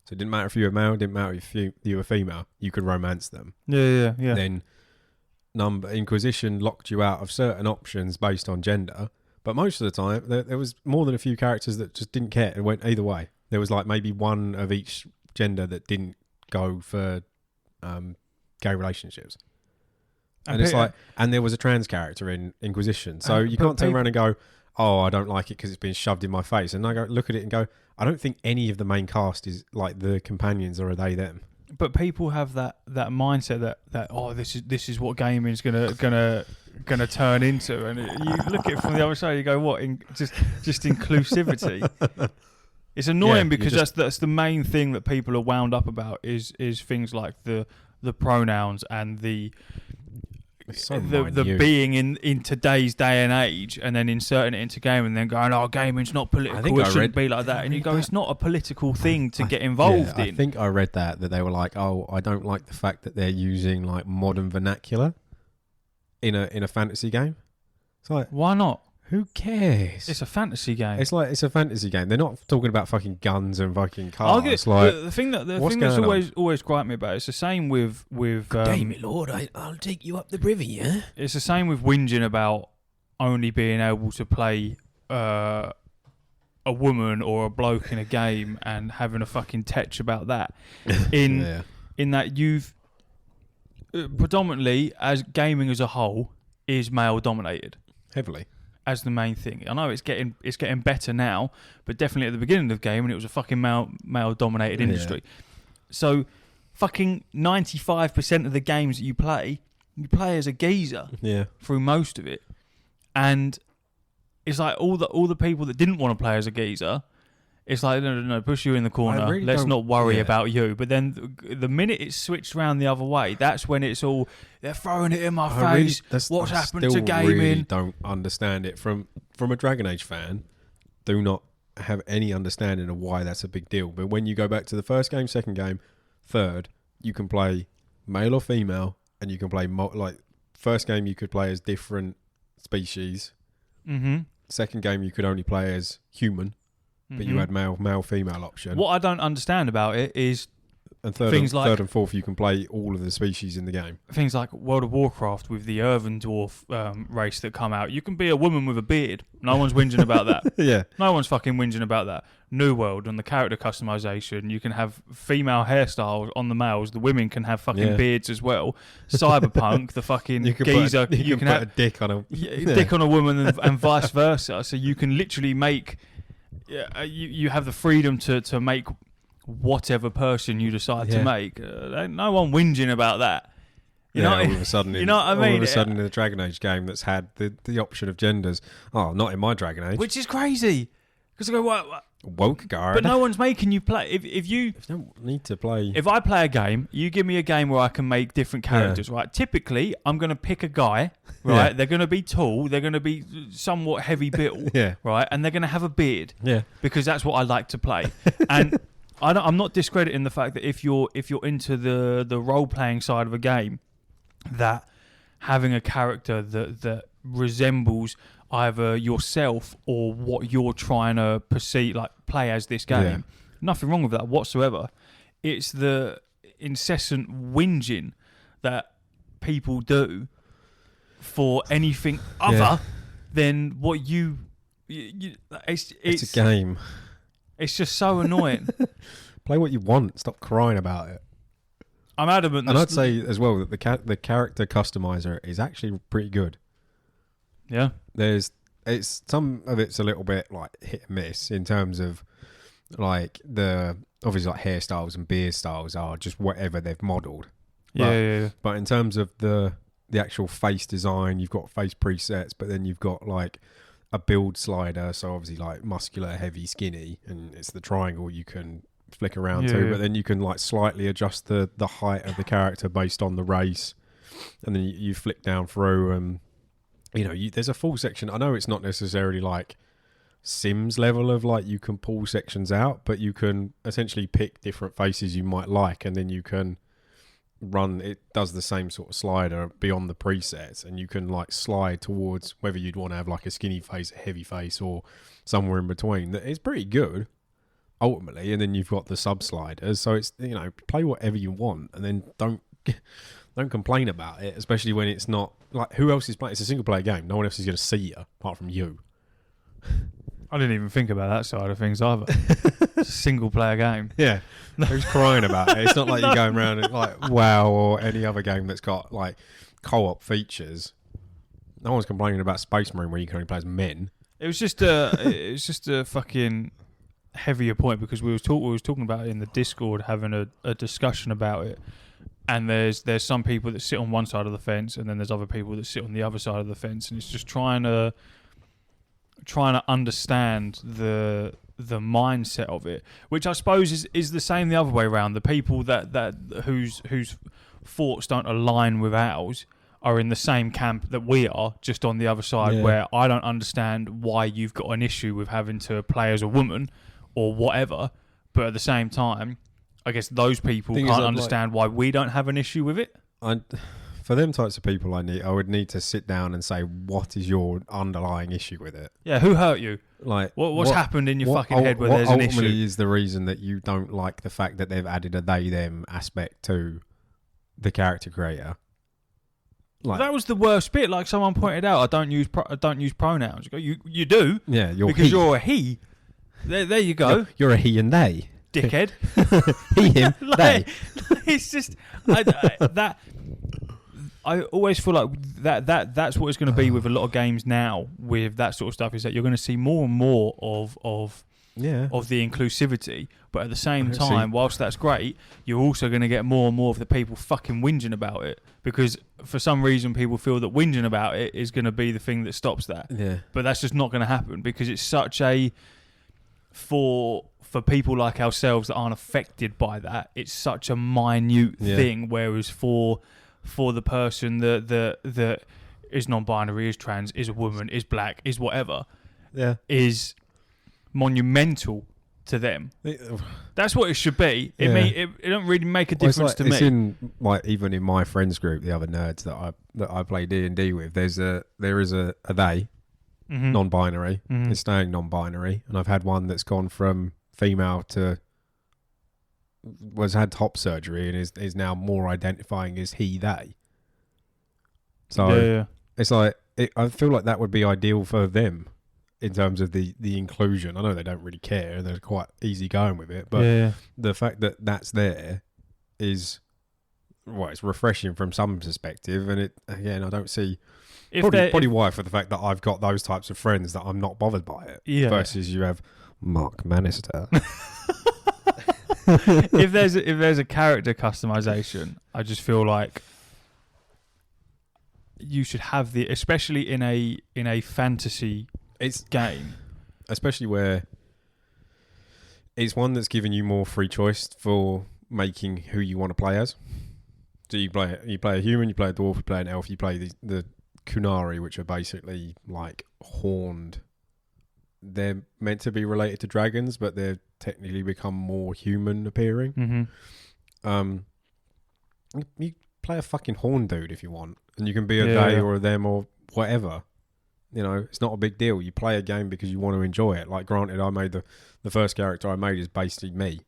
Speaker 2: So it didn't matter if you were male, it didn't matter if you were female, you could romance them.
Speaker 1: Yeah.
Speaker 2: Then Inquisition locked you out of certain options based on gender, but most of the time there was more than a few characters that just didn't care and went either way. There was like maybe one of each gender that didn't go for gay relationships. And it's like, and there was a trans character in Inquisition, so you can't turn around and go, "Oh, I don't like it because it's been shoved in my face." And I go look at it and go, "I don't think any of the main cast is like the companions or are they them."
Speaker 1: But people have that mindset that this is what gaming is gonna turn into, and you look at it from the other side, you go, "What? Just inclusivity." It's annoying because that's the main thing that people are wound up about is things like the pronouns and the being in today's day and age, and then inserting it into game and then going, "Oh, gaming's not political. It shouldn't be like that." And you go, "It's not a political thing to get involved in."
Speaker 2: I think I read that they were like, "Oh, I don't like the fact that they're using like modern vernacular in a fantasy game." It's like,
Speaker 1: why not?
Speaker 2: Who cares?
Speaker 1: It's a fantasy game.
Speaker 2: It's a fantasy game. They're not talking about fucking guns and fucking cars.
Speaker 1: The thing that's always griped me about it, it's the same with
Speaker 3: Damn it, Lord, I'll take you up the river, yeah?
Speaker 1: It's the same with whinging about only being able to play a woman or a bloke in a game and having a fucking tetch about that. In that you've predominantly, as gaming as a whole, is male dominated.
Speaker 2: Heavily.
Speaker 1: As the main thing. I know it's getting better now, but definitely at the beginning of the game, when it was a fucking male dominated industry. So fucking 95% of the games that you play as a geezer through most of it. And it's like all the people that didn't want to play as a geezer, it's like, no, push you in the corner.
Speaker 2: Really
Speaker 1: Let's not worry about you. But then the minute it's switched around the other way, that's when it's all, they're throwing it in my face. What's happened to gaming?
Speaker 2: I really don't understand it. From a Dragon Age fan, do not have any understanding of why that's a big deal. But when you go back to the first game, second game, third, you can play male or female, and you can play, like, first game you could play as different species. Mm-hmm. Second game you could only play as human. But you had male, female option.
Speaker 1: What I don't understand about it is,
Speaker 2: and third and fourth, you can play all of the species in the game.
Speaker 1: Things like World of Warcraft with the Earthen Dwarf race that come out. You can be a woman with a beard. No one's whinging about that.
Speaker 2: Yeah.
Speaker 1: No one's fucking whinging about that. New World and the character customization. You can have female hairstyles on the males. The women can have fucking beards as well. Cyberpunk, the fucking geezer.
Speaker 2: You can have a dick on a
Speaker 1: dick on a woman and vice versa. So you can literally make. Yeah, you have the freedom to make whatever person you decide to make. No one whinging about that. You know,
Speaker 2: all of a sudden,
Speaker 1: you know what I mean?
Speaker 2: All of a sudden, in a Dragon Age game that's had the option of genders. Oh, not in my Dragon Age.
Speaker 1: Which is crazy. Because I go, what?
Speaker 2: Woke guard.
Speaker 1: But no one's making you play. If you
Speaker 2: don't need to play.
Speaker 1: If I play a game, you give me a game where I can make different characters, right? Typically, I'm going to pick a guy, right? Yeah. They're going to be tall. They're going to be somewhat heavy built, right? And they're going to have a beard, because that's what I like to play. And I'm not discrediting the fact that if you're into the role playing side of a game, that having a character that resembles either yourself or what you're trying to perceive, like play as this game. Yeah. Nothing wrong with that whatsoever. It's the incessant whinging that people do for anything other than what you it's
Speaker 2: a game.
Speaker 1: It's just so annoying.
Speaker 2: Play what you want. Stop crying about it.
Speaker 1: I'm adamant.
Speaker 2: And I'd say as well that the character customizer is actually pretty good.
Speaker 1: Yeah.
Speaker 2: It's some of it's a little bit like hit and miss in terms of like obviously like hairstyles and beard styles are just whatever they've modelled.
Speaker 1: Yeah.
Speaker 2: But in terms of the actual face design, you've got face presets, but then you've got like a build slider, so obviously like muscular, heavy, skinny, and it's the triangle you can flick around to, but then you can like slightly adjust the height of the character based on the race, and then you flick down through and there's a full section. I know it's not necessarily like Sims level of like you can pull sections out, but you can essentially pick different faces you might like, and then you can run. It does the same sort of slider beyond the presets, and you can like slide towards whether you'd want to have like a skinny face, a heavy face, or somewhere in between. It's pretty good ultimately, and then you've got the sub sliders, so it's play whatever you want, and then don't complain about it, especially when it's not like who else is playing. It's a single player game. No one else is going to see you apart from you.
Speaker 1: I didn't even think about that side of things either. It's a single player game.
Speaker 2: Yeah. Who's crying about it? It's not like you're going around like WoW or any other game that's got like co-op features. No one's complaining about Space Marine where you can only play as men.
Speaker 1: It was just a fucking heavier point because we was talking about it in the Discord, having a discussion about it. And there's some people that sit on one side of the fence, and then there's other people that sit on the other side of the fence, and it's just trying to understand the mindset of it, which I suppose is the same the other way around. The people that whose thoughts don't align with ours are in the same camp that we are, just on the other side, where I don't understand why you've got an issue with having to play as a woman or whatever, but at the same time, I guess those people can't understand why we don't have an issue with it.
Speaker 2: For them types of people, I would need to sit down and say, what is your underlying issue with it?
Speaker 1: Yeah, who hurt you?
Speaker 2: Like,
Speaker 1: what's happened in your fucking head where there's an issue? What
Speaker 2: ultimately is the reason that you don't like the fact that they've added a they/them aspect to the character creator? Like,
Speaker 1: that was the worst bit. Like someone pointed out, I don't use pronouns. You go, you do?
Speaker 2: Yeah,
Speaker 1: because you're a he. There you go.
Speaker 2: You're a he and they.
Speaker 1: Dickhead.
Speaker 2: He, him, they.
Speaker 1: It's just that I always feel like that's what it's going to be with a lot of games now. With that sort of stuff, is that you're going to see more and more of the inclusivity, but at the same time, whilst that's great, you're also going to get more and more of the people fucking whinging about it, because for some reason people feel that whinging about it is going to be the thing that stops that.
Speaker 2: Yeah.
Speaker 1: But that's just not going to happen, because it's such a for people like ourselves that aren't affected by that, it's such a minute thing. Whereas for the person that is non-binary, is trans, is a woman, is black, is whatever, is monumental to them. That's what it should be. It don't really make a difference to me.
Speaker 2: It's in even in my friends group, the other nerds that I play D&D with. There is a they non-binary. It's staying non-binary, and I've had one that's gone from female to had top surgery and is now more identifying as he they. So it's like I feel like that would be ideal for them in terms of the inclusion. I know they don't really care; they're quite easy going with it. But the fact that that's there is it's refreshing from some perspective. And I don't see probably why, for the fact that I've got those types of friends that I'm not bothered by it. Yeah. Versus you have Mark Manister.
Speaker 1: if there's a character customization, I just feel like you should have especially in a fantasy game, especially
Speaker 2: where it's one that's giving you more free choice for making who you want to play as. So you play a human, you play a dwarf, you play an elf, you play the Kunari, which are basically like horned. They're meant to be related to dragons, but they've technically become more human appearing. You play a fucking horn dude if you want, and you can be a they or a them or whatever. It's not a big deal. You play a game because you want to enjoy it. Like, granted, I made the first character I made is basically me,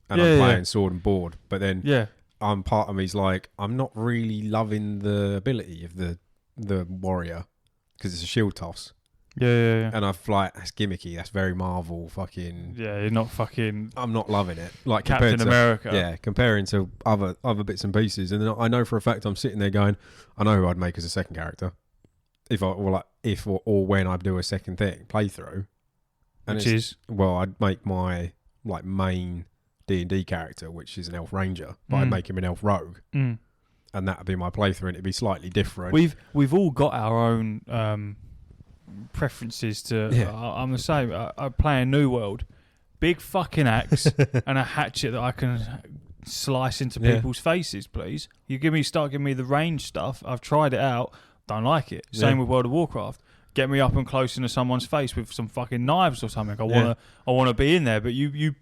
Speaker 2: and I'm playing sword and board. But then I'm part of me's like, I'm not really loving the ability of the warrior because it's a shield toss.
Speaker 1: Yeah.
Speaker 2: And I've like, that's gimmicky. That's very Marvel fucking.
Speaker 1: Yeah, you're not fucking.
Speaker 2: I'm not loving it. Like
Speaker 1: Captain America.
Speaker 2: Yeah, comparing to other bits and pieces. And then I know for a fact I'm sitting there going, I know who I'd make as a second character. If or when I do a second playthrough.
Speaker 1: Which is?
Speaker 2: Well, I'd make my like main D&D character, which is an elf ranger, but I'd make him an elf rogue. And that'd be my playthrough, and it'd be slightly different.
Speaker 1: We've all got our own preferences to.
Speaker 2: Yeah.
Speaker 1: I'm the same. I play a New World, big fucking axe and a hatchet that I can slice into people's faces. Please, start giving me the range stuff. I've tried it out, don't like it. Same with World of Warcraft. Get me up and close into someone's face with some fucking knives or something. I wanna be in there, but you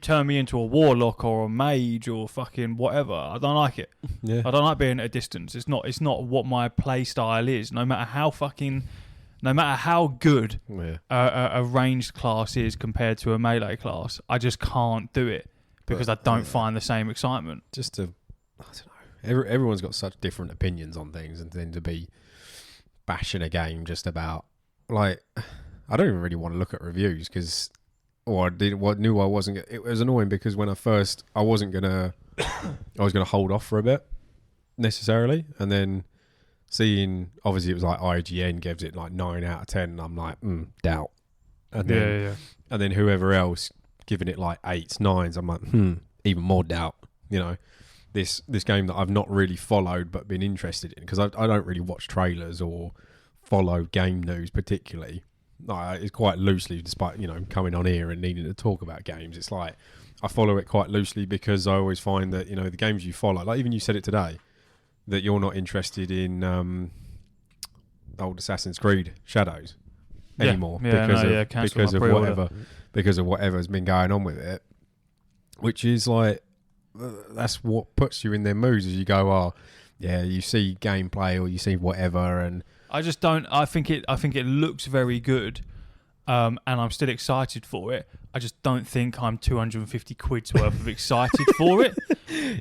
Speaker 1: turn me into a warlock or a mage or fucking whatever. I don't like it.
Speaker 2: Yeah.
Speaker 1: I don't like being at a distance. It's not what my play style is. No matter how good a ranged class is compared to a melee class, I just can't do it because I don't find the same excitement.
Speaker 2: I don't know. Everyone's got such different opinions on things, and then to be bashing a game just about, like, I don't even really want to look at reviews because, or I knew I wasn't. It was annoying because when I wasn't gonna, I was gonna hold off for a bit necessarily, and then seeing obviously it was like IGN gives it like 9 out of 10, and I'm like doubt, and then and then whoever else giving it like 8s, 9s, I'm like even more doubt. You know, this game that I've not really followed but been interested in because I don't really watch trailers or follow game news particularly. It's quite loosely, despite coming on here and needing to talk about games. It's like I follow it quite loosely because I always find that the games you follow, like even you said it today, that you're not interested in old Assassin's Creed Shadows anymore because of whatever's been going on with it, which is like that's what puts you in their moods as you go, you see gameplay or you see whatever, and
Speaker 1: I just don't. I think it looks very good, and I'm still excited for it. I just don't think I'm 250 quid's worth of excited for it.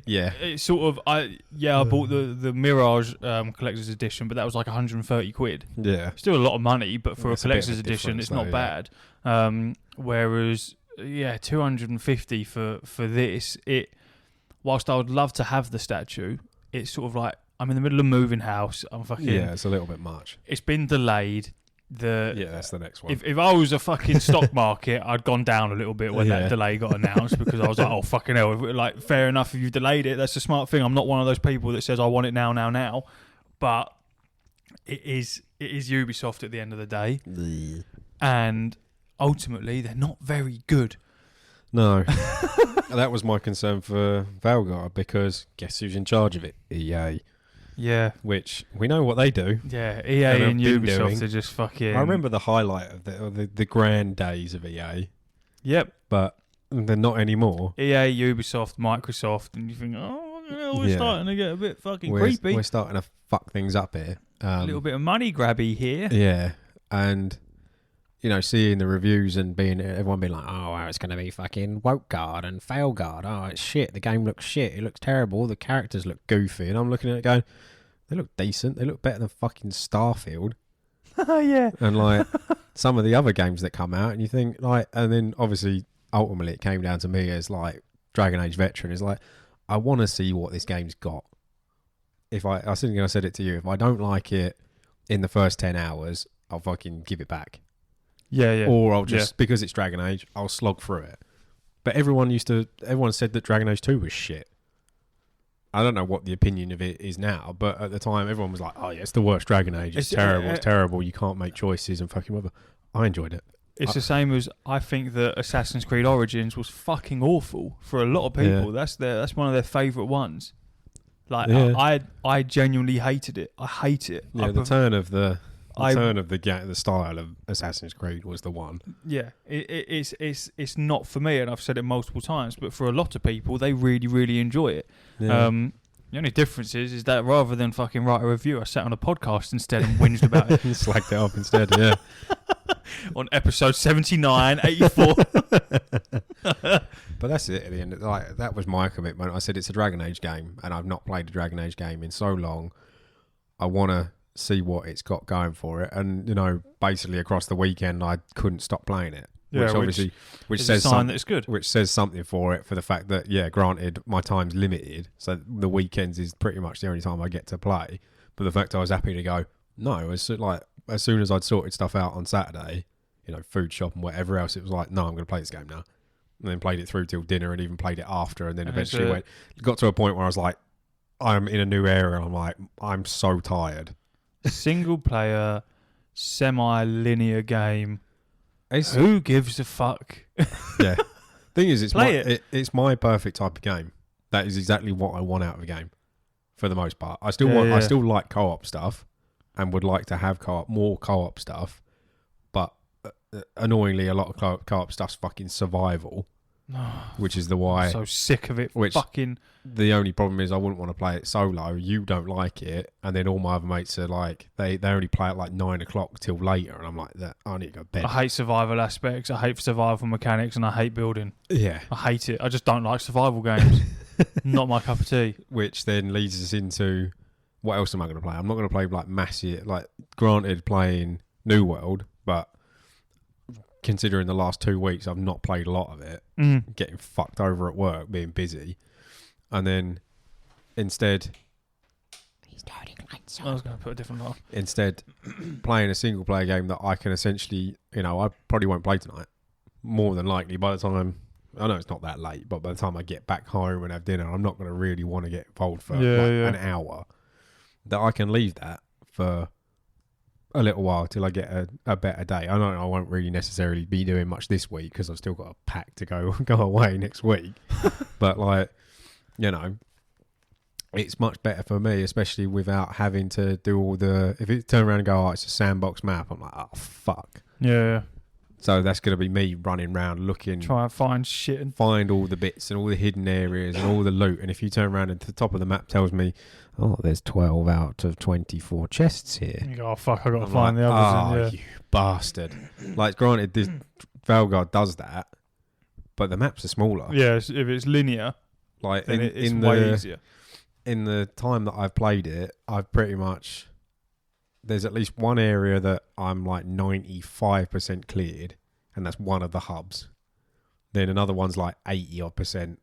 Speaker 2: Yeah,
Speaker 1: it's sort of. I bought the Mirage collector's edition, but that was like 130 quid.
Speaker 2: Yeah,
Speaker 1: still a lot of money, but for a collector's
Speaker 2: a
Speaker 1: edition, it's
Speaker 2: though,
Speaker 1: not bad. Whereas 250 for this, whilst I would love to have the statue, it's sort of like I'm in the middle of moving house. I'm fucking.
Speaker 2: Yeah, it's a little bit much.
Speaker 1: It's been delayed.
Speaker 2: That's the next one.
Speaker 1: If I was a fucking stock market, I'd gone down a little bit when that delay got announced because I was like, oh fucking hell! Like, fair enough if you delayed it. That's a smart thing. I'm not one of those people that says I want it now. But it is Ubisoft at the end of the day, and ultimately they're not very good.
Speaker 2: No. That was my concern for Veilguard because guess who's in charge of it? EA.
Speaker 1: Yeah.
Speaker 2: Which we know what they do.
Speaker 1: Yeah, EA and Ubisoft are just fucking...
Speaker 2: I remember the highlight of the grand days of EA.
Speaker 1: Yep.
Speaker 2: But they're not anymore.
Speaker 1: EA, Ubisoft, Microsoft, and you think, we're starting to get a bit fucking creepy.
Speaker 2: We're starting to fuck things up here.
Speaker 1: A little bit of money grabby here.
Speaker 2: Yeah. And... seeing the reviews and everyone being like, it's going to be fucking Veilguard and Veilguard. Oh, it's shit. The game looks shit. It looks terrible. The characters look goofy. And I'm looking at it going, they look decent. They look better than fucking Starfield.
Speaker 1: Yeah.
Speaker 2: And like some of the other games that come out, and you think and then obviously ultimately it came down to me as like Dragon Age veteran. Is like, I want to see what this game's got. I think I said it to you. If I don't like it in the first 10 hours, I'll fucking give it back.
Speaker 1: Yeah.
Speaker 2: Or I'll just, because it's Dragon Age, I'll slog through it. But everyone said that Dragon Age 2 was shit. I don't know what the opinion of it is now, but at the time everyone was like, it's the worst Dragon Age. It's terrible. It's terrible. You can't make choices and fucking whatever. I enjoyed it.
Speaker 1: It's the same as I think that Assassin's Creed Origins was fucking awful for a lot of people. Yeah. That's one of their favourite ones. Like I genuinely hated it. I hate it.
Speaker 2: Yeah, the turn of the style of Assassin's Creed was the one.
Speaker 1: Yeah, it's not for me, and I've said it multiple times. But for a lot of people, they really, really enjoy it. Yeah. The only difference is that rather than fucking write a review, I sat on a podcast instead and whinged about it.
Speaker 2: Slacked it off instead, yeah.
Speaker 1: On episode 79, 84.
Speaker 2: But but that's it. At the end, like that was my commitment. I said it's a Dragon Age game, and I've not played a Dragon Age game in so long. I want to see what it's got going for it, and basically across the weekend, I couldn't stop playing it.
Speaker 1: Yeah,
Speaker 2: which obviously, which
Speaker 1: is
Speaker 2: says
Speaker 1: a sign that it's good.
Speaker 2: Which says something for it, for the fact that granted, my time's limited, so the weekends is pretty much the only time I get to play. But the fact I was happy to go, no, as soon as I'd sorted stuff out on Saturday, food shop and whatever else, it was like, no, I'm going to play this game now. And then played it through till dinner, and even played it after, and then eventually got to a point where I was like, I'm in a new area, and I'm like, I'm so tired.
Speaker 1: Single player, semi-linear game. Who gives a fuck?
Speaker 2: Yeah. Thing is,
Speaker 1: it's
Speaker 2: my perfect type of game. That is exactly what I want out of a game, for the most part. I still like co-op stuff, and would like to have more co-op stuff, but annoyingly, a lot of co-op stuff's fucking survival, which is
Speaker 1: I'm so sick of it.
Speaker 2: The only problem is I wouldn't want to play it solo. You don't like it, and then all my other mates are like, they only play at like 9 o'clock till later, and I'm like, that I need to go to bed.
Speaker 1: I hate survival aspects. I hate survival mechanics, and I hate building.
Speaker 2: Yeah,
Speaker 1: I hate it. I just don't like survival games. Not my cup of tea.
Speaker 2: Which then leads us into, what else am I going to play? I'm not going to play like massive, like granted playing New World, but considering the last 2 weeks I've not played a lot of it, getting fucked over at work, being busy. And then instead,
Speaker 3: he's turning lights
Speaker 1: I
Speaker 3: on.
Speaker 1: was going to put a different one.
Speaker 2: Instead, playing a single player game that I can essentially, I probably won't play tonight. More than likely, by the time, I know it's not that late, but by the time I get back home and have dinner, I'm not going to really want to get involved for an hour. That I can leave that for a little while till I get a better day. I know I won't really necessarily be doing much this week because I've still got a pack to go away next week. But like, it's much better for me, especially without having to do all the... If it turn around and go, it's a sandbox map, I'm like, oh, fuck.
Speaker 1: Yeah.
Speaker 2: So that's going to be me running around looking...
Speaker 1: Try and find shit. And
Speaker 2: find all the bits and all the hidden areas and all the loot. And if you turn around and the top of the map tells me, there's 12 out of 24 chests here.
Speaker 1: You go, oh, fuck, I've got to find the others.
Speaker 2: You bastard. Like, granted, this Veilguard does that, but the maps are smaller.
Speaker 1: Yeah, if it's linear...
Speaker 2: Like
Speaker 1: then it's way easier.
Speaker 2: In the time that I've played it, I've pretty much... There's at least one area that I'm like 95% cleared, and that's one of the hubs. Then another one's like 80%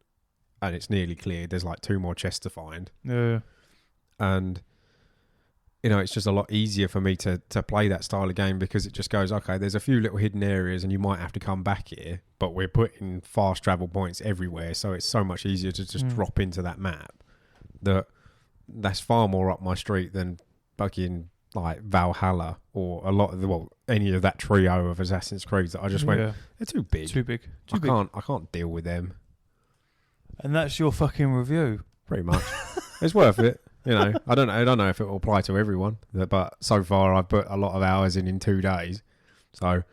Speaker 2: and it's nearly cleared. There's like 2 more chests to find.
Speaker 1: Yeah.
Speaker 2: And, it's just a lot easier for me to play that style of game because it just goes, okay, there's a few little hidden areas and you might have to come back here, but we're putting fast travel points everywhere, so it's so much easier to just drop into that map. That's far more up my street than fucking like Valhalla or a lot of any of that trio of Assassin's Creed that I just went, they're too big.
Speaker 1: Too big.
Speaker 2: I can't deal with them.
Speaker 1: And that's your fucking review.
Speaker 2: Pretty much. It's worth it. I don't know if it will apply to everyone, but so far I've put a lot of hours in 2 days, so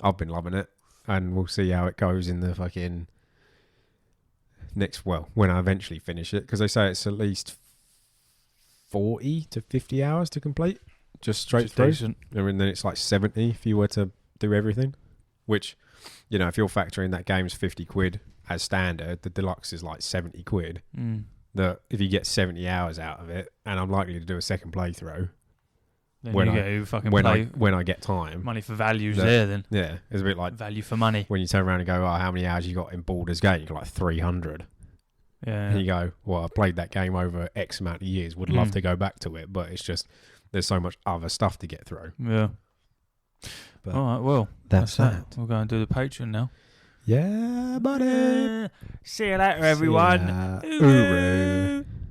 Speaker 2: I've been loving it, and we'll see how it goes in the fucking when I eventually finish it, because they say it's at least 40 to 50 hours to complete, just straight through.
Speaker 1: Decent.
Speaker 2: And then it's like 70 if you were to do everything, which, if you're factoring that game's 50 quid as standard, the deluxe is like 70 quid. That if you get 70 hours out of it, and I'm likely to do a second playthrough
Speaker 1: then
Speaker 2: when I get time.
Speaker 1: Money for values there then.
Speaker 2: Yeah, it's a bit like
Speaker 1: value for money.
Speaker 2: When you turn around and go, how many hours you got in Baldur's Gate? You got like 300.
Speaker 1: Yeah.
Speaker 2: And you go, I played that game over X amount of years. Would love to go back to it, but it's just there's so much other stuff to get through.
Speaker 1: Yeah.
Speaker 2: But
Speaker 1: all right, well,
Speaker 2: that's that.
Speaker 1: We'll go and do the Patreon now.
Speaker 2: Yeah, buddy.
Speaker 1: See you later, everyone.
Speaker 2: Uru.